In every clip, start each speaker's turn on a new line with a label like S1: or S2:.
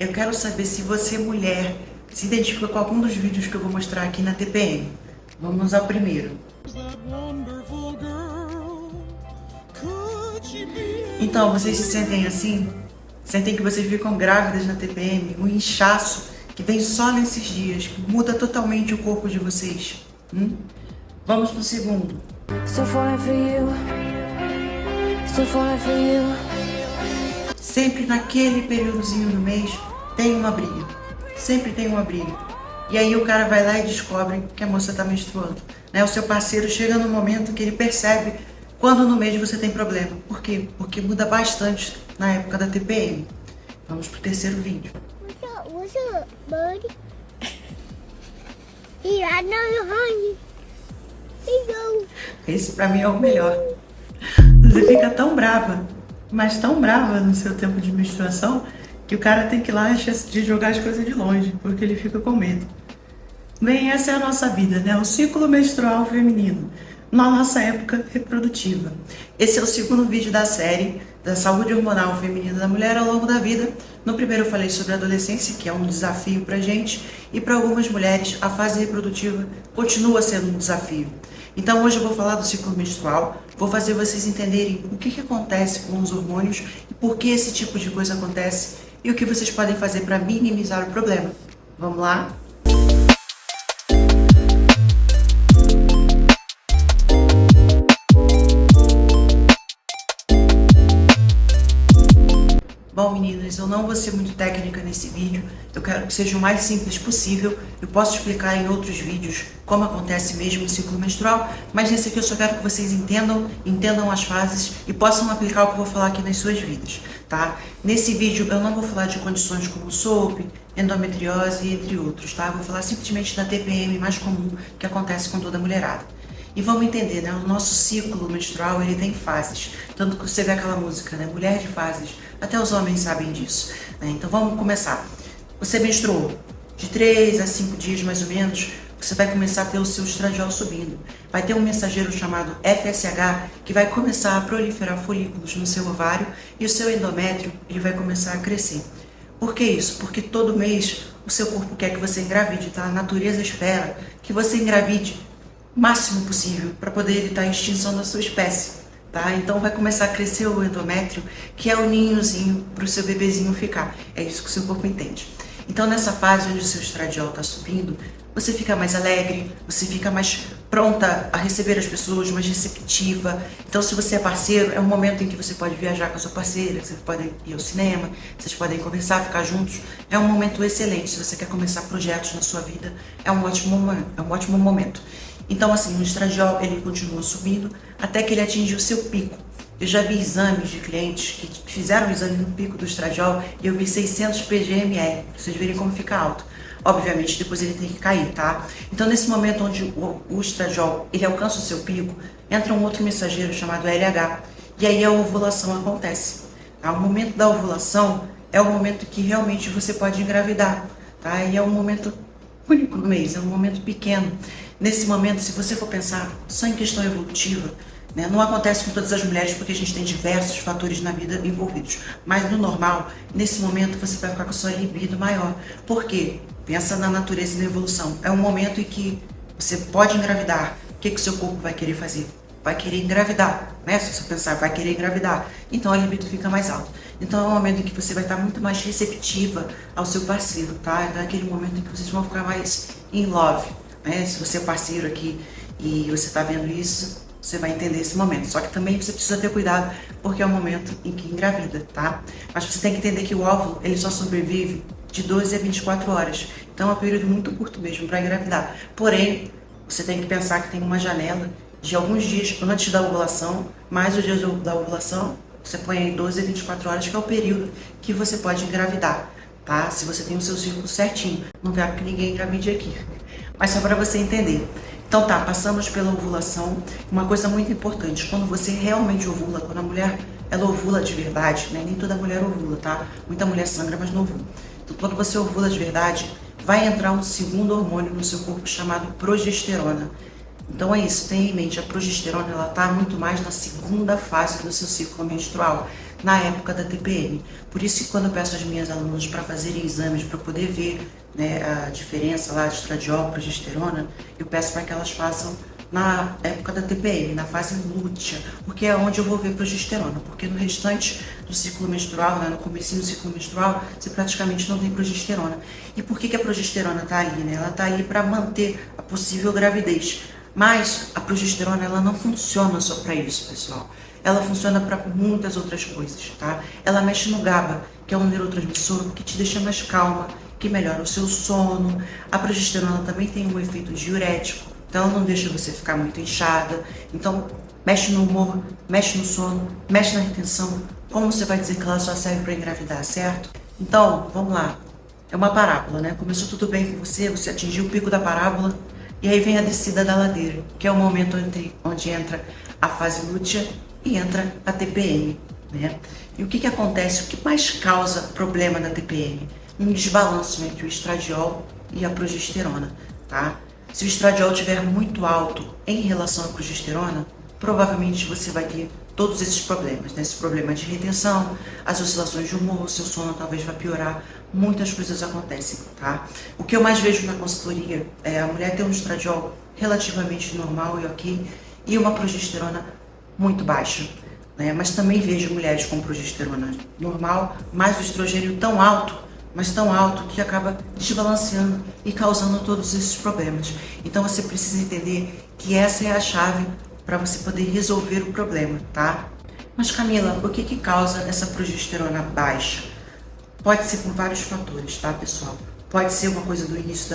S1: Eu quero saber se você, mulher, se identifica com algum dos vídeos que eu vou mostrar aqui na TPM. Vamos ao primeiro. Então, vocês se sentem assim? Sentem que vocês ficam grávidas na TPM? Um inchaço que vem só nesses dias, que muda totalmente o corpo de vocês? Vamos pro segundo.
S2: Still falling for you. Still falling for you.
S1: Sempre naquele períodozinho do mês tem uma briga. Sempre tem uma briga. E aí o cara vai lá e descobre que a moça tá menstruando. O seu parceiro chega no momento que ele percebe quando no mês você tem problema. Por quê? Porque muda bastante na época da TPM. Vamos pro terceiro vídeo.
S3: What's up, buddy? Here, I know you're hungry. Here you go.
S1: Esse pra mim é o melhor. Você fica tão brava, mas tão brava no seu tempo de menstruação, que o cara tem que ir lá de jogar as coisas de longe, porque ele fica com medo. Bem, essa é a nossa vida, né? O ciclo menstrual feminino, na nossa época reprodutiva. Esse é o segundo vídeo da série da saúde hormonal feminina da mulher ao longo da vida. No primeiro eu falei sobre a adolescência, que é um desafio pra gente, e para algumas mulheres a fase reprodutiva continua sendo um desafio. Então hoje eu vou falar do ciclo menstrual, vou fazer vocês entenderem o que acontece com os hormônios e por que esse tipo de coisa acontece e o que vocês podem fazer para minimizar o problema. Vamos lá? Bom, meninas, eu não vou ser muito técnica nesse vídeo, eu quero que seja o mais simples possível. Eu posso explicar em outros vídeos como acontece mesmo o ciclo menstrual, mas nesse aqui eu só quero que vocês entendam as fases e possam aplicar o que eu vou falar aqui nas suas vidas, tá? Nesse vídeo eu não vou falar de condições como SOP, endometriose, entre outros, tá? Eu vou falar simplesmente da TPM mais comum que acontece com toda a mulherada. E vamos entender, né? O nosso ciclo menstrual, ele tem fases. Tanto que você vê aquela música, né? Mulher de fases. Até os homens sabem disso, né? Então vamos começar. Você menstruou. De 3 a 5 dias, mais ou menos, você vai começar a ter o seu estradiol subindo. Vai ter um mensageiro chamado FSH que vai começar a proliferar folículos no seu ovário e o seu endométrio, ele vai começar a crescer. Por que isso? Porque todo mês o seu corpo quer que você engravide, tá? A natureza espera que você engravide o máximo possível para poder evitar a extinção da sua espécie, tá? Então vai começar a crescer o endométrio, que é o ninhozinho para o seu bebezinho ficar. É isso que o seu corpo entende. Então nessa fase onde o seu estradiol está subindo, você fica mais alegre, você fica mais pronta a receber as pessoas, mais receptiva. Então se você é parceiro, é um momento em que você pode viajar com a sua parceira, você pode ir ao cinema, vocês podem conversar, ficar juntos. É um momento excelente. Se você quer começar projetos na sua vida, é um ótimo momento. Então, assim, o estradiol, ele continua subindo até que ele atinge o seu pico. Eu já vi exames de clientes que fizeram o exame no pico do estradiol e eu vi 600 pgml, pra vocês verem como fica alto. Obviamente, depois ele tem que cair, tá? Então, nesse momento onde o estradiol, ele alcança o seu pico, entra um outro mensageiro chamado LH, e aí a ovulação acontece. Tá? O momento da ovulação é o momento que realmente você pode engravidar, tá? E é um momento único no mês, é um momento pequeno. Nesse momento, se você for pensar só em questão evolutiva, né, não acontece com todas as mulheres porque a gente tem diversos fatores na vida envolvidos. Mas no normal, nesse momento você vai ficar com a sua libido maior. Por quê? Pensa na natureza e na evolução. É um momento em que você pode engravidar. O que o seu corpo vai querer fazer? Vai querer engravidar, né? Se você pensar, vai querer engravidar. Então a libido fica mais alta. Então é um momento em que você vai estar muito mais receptiva ao seu parceiro, tá? Então é aquele momento em que vocês vão ficar mais in love. Né? Se você é parceiro aqui e você está vendo isso, você vai entender esse momento. Só que também você precisa ter cuidado, porque é o momento em que engravida, tá? Mas você tem que entender que o óvulo, ele só sobrevive de 12 a 24 horas. Então é um período muito curto mesmo para engravidar. Porém, você tem que pensar que tem uma janela de alguns dias antes da ovulação, mais o dia da ovulação, você põe aí 12 a 24 horas, que é o período que você pode engravidar, tá? Se você tem o seu ciclo certinho. Não quero que ninguém engravide aqui, mas só para você entender. Então tá, passamos pela ovulação. Uma coisa muito importante, quando você realmente ovula, quando a mulher, ela ovula de verdade, né? Nem toda mulher ovula, tá? Muita mulher sangra, mas não ovula. Então quando você ovula de verdade, vai entrar um segundo hormônio no seu corpo chamado progesterona. Então é isso, tenha em mente, a progesterona ela está muito mais na segunda fase do seu ciclo menstrual. na época da TPM. Por isso que quando eu peço às minhas alunas para fazerem exames para poder ver, né, a diferença lá de estradiol, progesterona, eu peço para que elas façam na época da TPM, na fase lútea, porque é onde eu vou ver progesterona, porque no restante do ciclo menstrual, né, no comecinho do ciclo menstrual, você praticamente não tem progesterona. E por que a progesterona está ali? Né? Ela está ali para manter a possível gravidez. Mas a progesterona ela não funciona só para isso, pessoal. Ela funciona para muitas outras coisas, tá? Ela mexe no GABA, que é um neurotransmissor que te deixa mais calma, que melhora o seu sono. A progesterona também tem um efeito diurético, então ela não deixa você ficar muito inchada. Então, mexe no humor, mexe no sono, mexe na retenção. Como você vai dizer que ela só serve para engravidar, certo? Então, vamos lá. É uma parábola, né? Começou tudo bem com você, você atingiu o pico da parábola, e aí vem a descida da ladeira, que é o momento onde entra a fase lútea e entra a TPM, né? E o que acontece? O que mais causa problema na TPM? Um desbalanço entre o estradiol e a progesterona, tá? Se o estradiol estiver muito alto em relação à progesterona, provavelmente você vai ter todos esses problemas, né? Esse problema de retenção, as oscilações de humor, seu sono talvez vai piorar, muitas coisas acontecem, tá? O que eu mais vejo na consultoria é a mulher ter um estradiol relativamente normal e ok, e uma progesterona muito baixa, né? Mas também vejo mulheres com progesterona normal, mas o estrogênio tão alto, mas tão alto que acaba desbalanceando e causando todos esses problemas. Então você precisa entender que essa é a chave para você poder resolver o problema, tá? Mas Camila, o que causa essa progesterona baixa? Pode ser por vários fatores, tá, pessoal? Pode ser uma coisa do início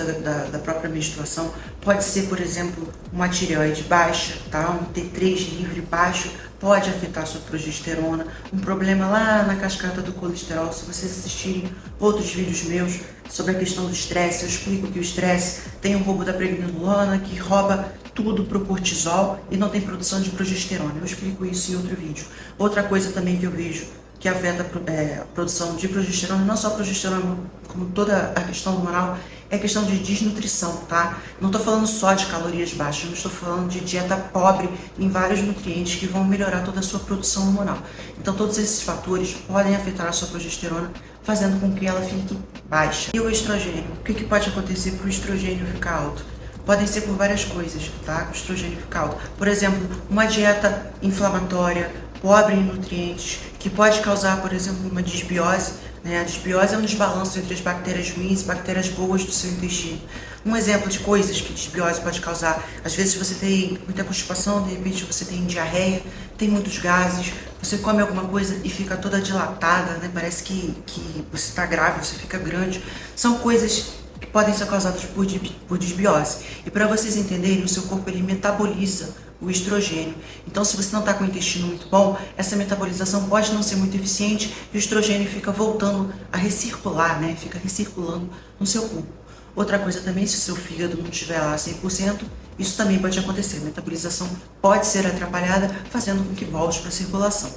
S1: da própria menstruação, pode ser, por exemplo, uma tireoide baixa, tá? Um T3 livre baixo pode afetar a sua progesterona, um problema lá na cascata do colesterol. Se vocês assistirem outros vídeos meus sobre a questão do estresse, eu explico que o estresse tem um roubo da pregnenolona que rouba tudo pro cortisol e não tem produção de progesterona. Eu explico isso em outro vídeo. Outra coisa também que eu vejo que afeta a produção de progesterona, não só a progesterona, como toda a questão hormonal, é a questão de desnutrição, tá? Não estou falando só de calorias baixas, não estou falando de dieta pobre em vários nutrientes que vão melhorar toda a sua produção hormonal. Então todos esses fatores podem afetar a sua progesterona, fazendo com que ela fique baixa. E o estrogênio? O que pode acontecer para o estrogênio ficar alto? Podem ser por várias coisas, tá? O estrogênio fica alto. Por exemplo, uma dieta inflamatória, pobre em nutrientes, que pode causar, por exemplo, uma disbiose, né? A disbiose é um desbalanço entre as bactérias ruins e bactérias boas do seu intestino. Um exemplo de coisas que disbiose pode causar: às vezes você tem muita constipação, de repente você tem diarreia, tem muitos gases, você come alguma coisa e fica toda dilatada, né? Parece que você está grávida, você fica grande. São coisas que podem ser causadas por disbiose. E para vocês entenderem, o seu corpo ele metaboliza o estrogênio. Então, se você não está com o intestino muito bom, essa metabolização pode não ser muito eficiente e o estrogênio fica voltando a recircular, né? Fica recirculando no seu corpo. Outra coisa também, se o seu fígado não estiver lá 100%, isso também pode acontecer. A metabolização pode ser atrapalhada, fazendo com que volte para a circulação.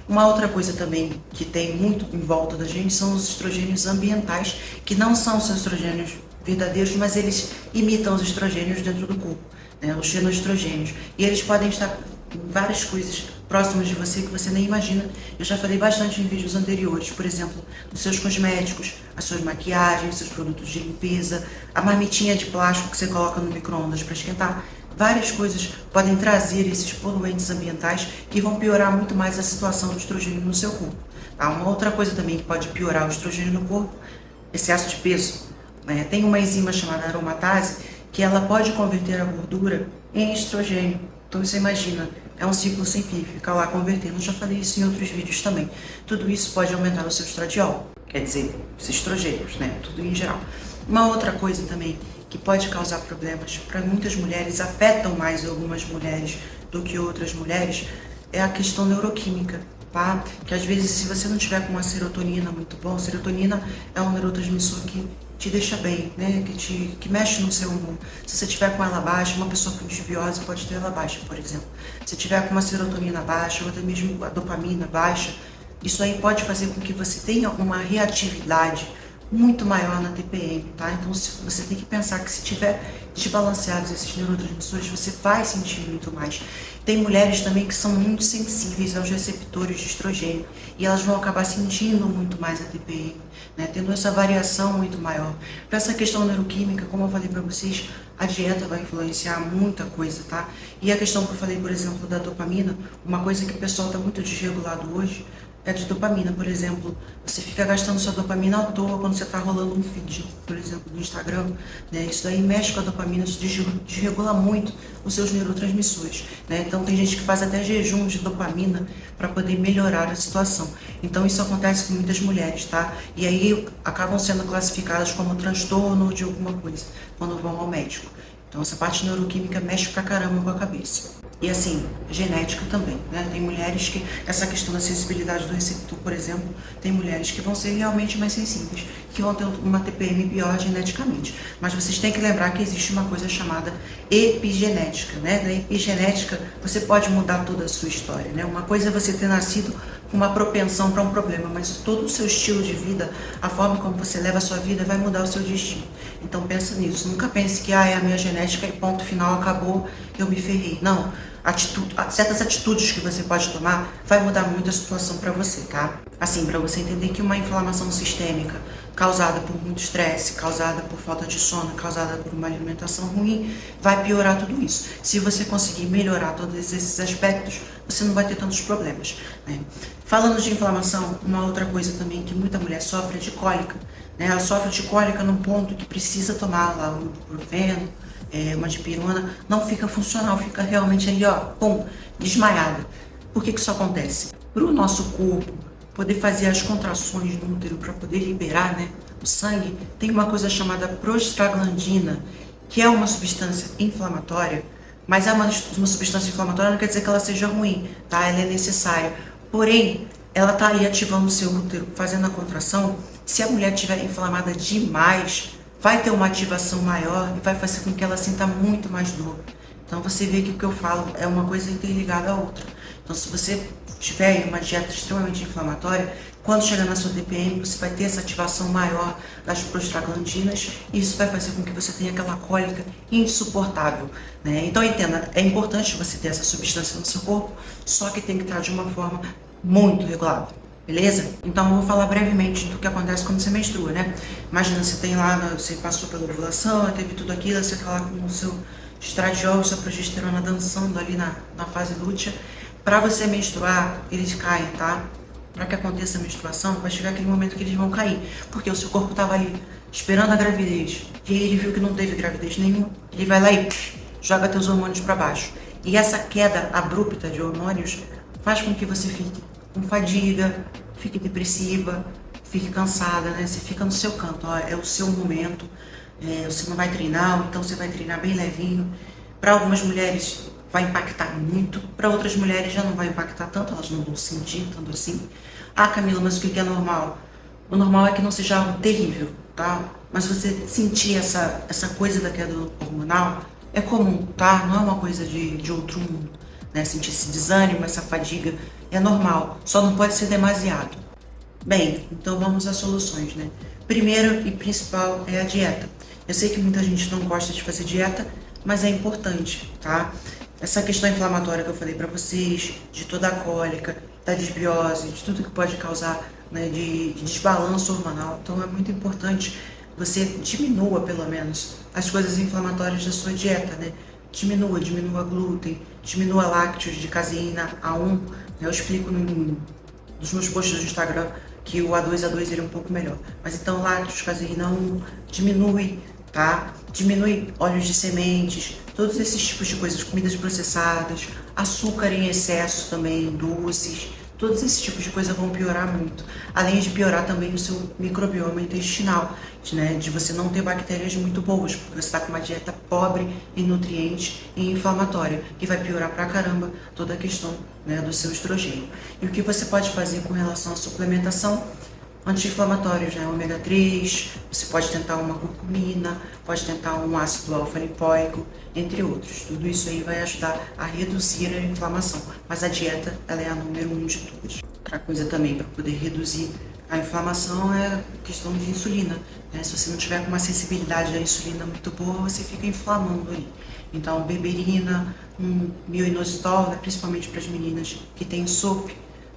S1: Uma outra coisa também que tem muito em volta da gente são os estrogênios ambientais, que não são os estrogênios verdadeiros, mas eles imitam os estrogênios dentro do corpo, né? Os xenoestrogênios. E eles podem estar em várias coisas próximas de você que você nem imagina. Eu já falei bastante em vídeos anteriores, por exemplo, nos seus cosméticos, as suas maquiagens, seus produtos de limpeza, a marmitinha de plástico que você coloca no micro-ondas para esquentar. Várias coisas podem trazer esses poluentes ambientais que vão piorar muito mais a situação do estrogênio no seu corpo. Tá? Uma outra coisa também que pode piorar o estrogênio no corpo, excesso de peso, né? Tem uma enzima chamada aromatase que ela pode converter a gordura em estrogênio. Então você imagina, é um ciclo sem fim, fica lá convertendo. Eu já falei isso em outros vídeos também. Tudo isso pode aumentar o seu estradiol, quer dizer, os estrogênios, né? Tudo em geral. Uma outra coisa também que pode causar problemas para muitas mulheres, afetam mais algumas mulheres do que outras mulheres, é a questão neuroquímica, tá? Que às vezes, se você não tiver com uma serotonina muito boa, serotonina é um neurotransmissor que te deixa bem, né? Que mexe no seu humor. Se você tiver com ela baixa, uma pessoa com disbiose pode ter ela baixa, por exemplo. Se tiver com uma serotonina baixa, ou até mesmo a dopamina baixa, isso aí pode fazer com que você tenha uma reatividade muito maior na TPM, tá? Então você tem que pensar que se tiver desbalanceados esses neurotransmissores, você vai sentir muito mais. Tem mulheres também que são muito sensíveis aos receptores de estrogênio e elas vão acabar sentindo muito mais a TPM, né? Tendo essa variação muito maior. Para essa questão neuroquímica, como eu falei para vocês, a dieta vai influenciar muita coisa, tá? E a questão que eu falei, por exemplo, da dopamina, uma coisa que o pessoal está muito desregulado hoje é de dopamina, por exemplo. Você fica gastando sua dopamina à toa quando você está rolando um feed, por exemplo, no Instagram, né? Isso daí mexe com a dopamina, isso desregula muito os seus neurotransmissores, né? Então tem gente que faz até jejum de dopamina para poder melhorar a situação. Então isso acontece com muitas mulheres, tá? E aí acabam sendo classificadas como transtorno de alguma coisa quando vão ao médico. Então essa parte neuroquímica mexe pra caramba com a cabeça. E assim, genética também, né? Tem mulheres que, essa questão da sensibilidade do receptor, por exemplo, tem mulheres que vão ser realmente mais sensíveis, que vão ter uma TPM pior geneticamente. Mas vocês têm que lembrar que existe uma coisa chamada epigenética, né? Na epigenética, você pode mudar toda a sua história, né? Uma coisa é você ter nascido com uma propensão para um problema, mas todo o seu estilo de vida, a forma como você leva a sua vida, vai mudar o seu destino. Então pensa nisso, nunca pense que é a minha genética e ponto final, acabou, eu me ferrei. Não. Certas atitudes que você pode tomar vai mudar muito a situação para você, tá? Assim, para você entender que uma inflamação sistêmica causada por muito estresse, causada por falta de sono, causada por uma alimentação ruim, vai piorar tudo isso. Se você conseguir melhorar todos esses aspectos, você não vai ter tantos problemas, né? Falando de inflamação, uma outra coisa também que muita mulher sofre é de cólica, né? Ela sofre de cólica num ponto que precisa tomar lá o ibuprofeno, uma dipirona, não fica funcional, fica realmente ali, ó, pum, desmaiada. Por que isso acontece? Para o nosso corpo poder fazer as contrações no útero para poder liberar, né, o sangue, tem uma coisa chamada prostaglandina, que é uma substância inflamatória, mas é uma substância inflamatória, não quer dizer que ela seja ruim, tá? Ela é necessária. Porém, ela tá ali ativando o seu útero, fazendo a contração. Se a mulher estiver inflamada demais, vai ter uma ativação maior e vai fazer com que ela sinta muito mais dor. Então você vê que o que eu falo é uma coisa interligada à outra. Então se você tiver uma dieta extremamente inflamatória, quando chegar na sua TPM, você vai ter essa ativação maior das prostaglandinas e isso vai fazer com que você tenha aquela cólica insuportável, né? Então entenda, é importante você ter essa substância no seu corpo, só que tem que estar de uma forma muito regulada. Beleza? Então eu vou falar brevemente do que acontece quando você menstrua, né? Imagina, você tem lá, você passou pela ovulação, teve tudo aquilo, você tá lá com o seu estradiol, sua progesterona dançando ali na fase lútea. Para você menstruar, eles caem, tá? Para que aconteça a menstruação, vai chegar aquele momento que eles vão cair, porque o seu corpo tava ali esperando a gravidez, e aí ele viu que não teve gravidez nenhuma, ele vai lá e joga teus hormônios para baixo. E essa queda abrupta de hormônios faz com que você fique com fadiga, fique depressiva, fique cansada, né? Você fica no seu canto, ó, é o seu momento, você não vai treinar, então você vai treinar bem levinho. Para algumas mulheres vai impactar muito, para outras mulheres já não vai impactar tanto, elas não vão sentir tanto assim. Ah, Camila, mas o que é normal? O normal é que não seja algo terrível, tá? Mas você sentir essa coisa da queda hormonal é comum, tá? Não é uma coisa de outro mundo, né? Sentir esse desânimo, essa fadiga é normal, só não pode ser demasiado. Bem, então vamos às soluções, né? Primeiro e principal é a dieta. Eu sei que muita gente não gosta de fazer dieta, mas é importante, tá? Essa questão inflamatória que eu falei pra vocês, de toda a cólica, da desbiose, de tudo que pode causar, né, de desbalanço hormonal. Então é muito importante você diminua, pelo menos, as coisas inflamatórias da sua dieta, né? Diminua glúten, diminua lácteos de caseína A1. Eu explico nos meus posts do Instagram que o A2 ele é um pouco melhor. Mas então lácteos, caseína A1, diminui, tá? Diminui óleos de sementes, todos esses tipos de coisas, comidas processadas, açúcar em excesso também, doces, todos esses tipos de coisa vão piorar muito. Além de piorar também o seu microbioma intestinal, né? De você não ter bactérias muito boas, porque você está com uma dieta pobre em nutrientes e inflamatória, que vai piorar pra caramba toda a questão, né, do seu estrogênio. E o que você pode fazer com relação à suplementação? Anti-inflamatórios, né? Ômega 3, você pode tentar uma curcumina, pode tentar um ácido alfa-lipoico, entre outros. Tudo isso aí vai ajudar a reduzir a inflamação, mas a dieta ela é a número 1 de todas. Outra coisa também para poder reduzir A inflamação é questão de insulina, né? Se você não tiver com uma sensibilidade à insulina muito boa, você fica inflamando ali. Então, berberina, mioinositol, né? Principalmente para as meninas que têm SOP,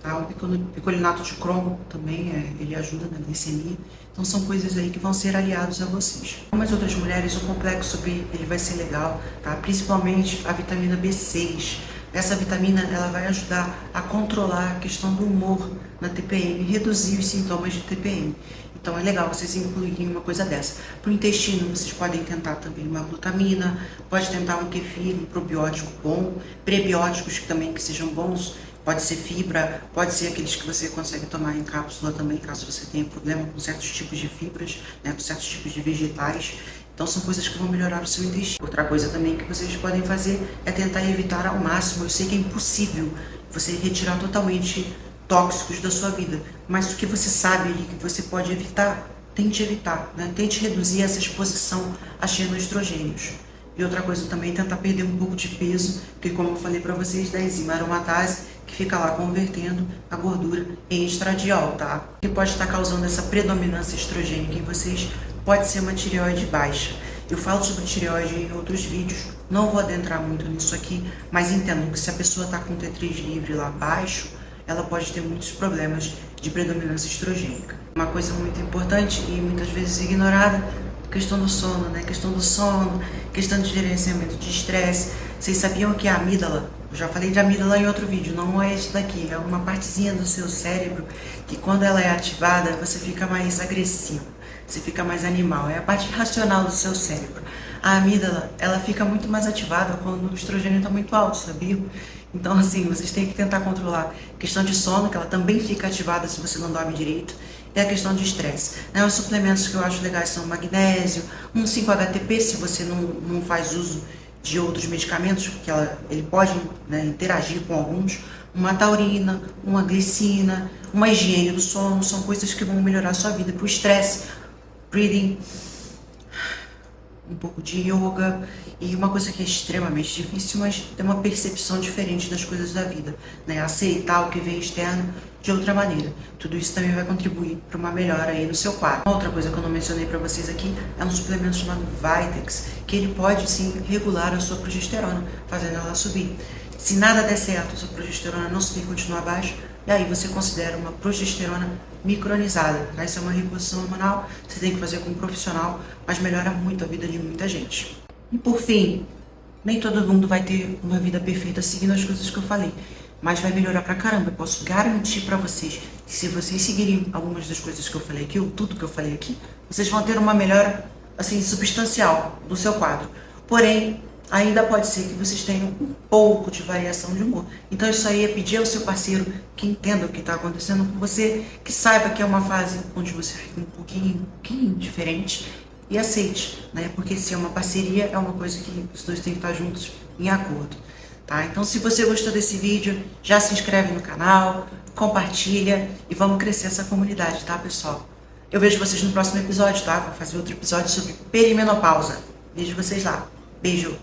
S1: tá? O picolinato de cromo também, ele ajuda na glicemia. Então, são coisas aí que vão ser aliados a vocês. Como as outras mulheres, o complexo B ele vai ser legal, tá? Principalmente a vitamina B6. Essa vitamina ela vai ajudar a controlar a questão do humor na TPM, reduzir os sintomas de TPM. Então é legal vocês incluírem uma coisa dessa. Para o intestino, vocês podem tentar também uma glutamina, pode tentar um kefir, um probiótico bom, prebióticos também que sejam bons, pode ser fibra, pode ser aqueles que você consegue tomar em cápsula também, caso você tenha problema com certos tipos de fibras, né, com certos tipos de vegetais. Então são coisas que vão melhorar o seu intestino. Outra coisa também que vocês podem fazer é tentar evitar ao máximo. Eu sei que é impossível você retirar totalmente tóxicos da sua vida, mas o que você sabe ali que você pode evitar, evitar, né? Tente reduzir essa exposição a xenoestrogênios. E outra coisa também, tentar perder um pouco de peso, porque como eu falei para vocês, da enzima aromatase, que fica lá convertendo a gordura em estradiol, tá? O que pode estar causando essa predominância estrogênica em vocês pode ser uma tireoide baixa. Eu falo sobre tireoide em outros vídeos, não vou adentrar muito nisso aqui, mas entendo que se a pessoa está com o T3 livre lá baixo, ela pode ter muitos problemas de predominância estrogênica. Uma coisa muito importante e muitas vezes ignorada, questão do sono, né? Questão do sono, questão de gerenciamento de estresse. Vocês sabiam que a amígdala, eu já falei de amígdala em outro vídeo, não é isso daqui, é uma partezinha do seu cérebro que quando ela é ativada, você fica mais agressivo, você fica mais animal, é a parte racional do seu cérebro. A amígdala, ela fica muito mais ativada quando o estrogênio está muito alto, sabia? Então, assim, vocês têm que tentar controlar a questão de sono, que ela também fica ativada se você não dorme direito, e a questão de estresse. Os suplementos que eu acho legais são magnésio, um 5-HTP, se você não faz uso de outros medicamentos, porque ele pode, né, interagir com alguns, uma taurina, uma glicina, uma higiene do sono, são coisas que vão melhorar a sua vida. Para o estresse, breathing, um pouco de yoga e uma coisa que é extremamente difícil, mas ter uma percepção diferente das coisas da vida, né? Aceitar o que vem externo de outra maneira. Tudo isso também vai contribuir para uma melhora aí no seu quadro. Uma outra coisa que eu não mencionei para vocês aqui é um suplemento chamado Vitex, que ele pode sim regular a sua progesterona, fazendo ela subir. Se nada der certo, a sua progesterona não subir e continuar baixa, e aí você considera uma progesterona micronizada. Essa é uma reposição hormonal, você tem que fazer com um profissional, mas melhora muito a vida de muita gente. E por fim, nem todo mundo vai ter uma vida perfeita seguindo as coisas que eu falei, mas vai melhorar pra caramba. Eu posso garantir pra vocês que se vocês seguirem algumas das coisas que eu falei aqui, ou tudo que eu falei aqui, vocês vão ter uma melhora, assim, substancial do seu quadro. Porém, ainda pode ser que vocês tenham um pouco de variação de humor. Então isso aí é pedir ao seu parceiro que entenda o que está acontecendo com você, que saiba que é uma fase onde você fica um pouquinho diferente e aceite, né? Porque se é uma parceria, é uma coisa que os dois têm que estar juntos em acordo, tá? Então se você gostou desse vídeo, já se inscreve no canal, compartilha e vamos crescer essa comunidade, tá, pessoal? Eu vejo vocês no próximo episódio, tá? Vou fazer outro episódio sobre perimenopausa. Vejo vocês lá. Beijo!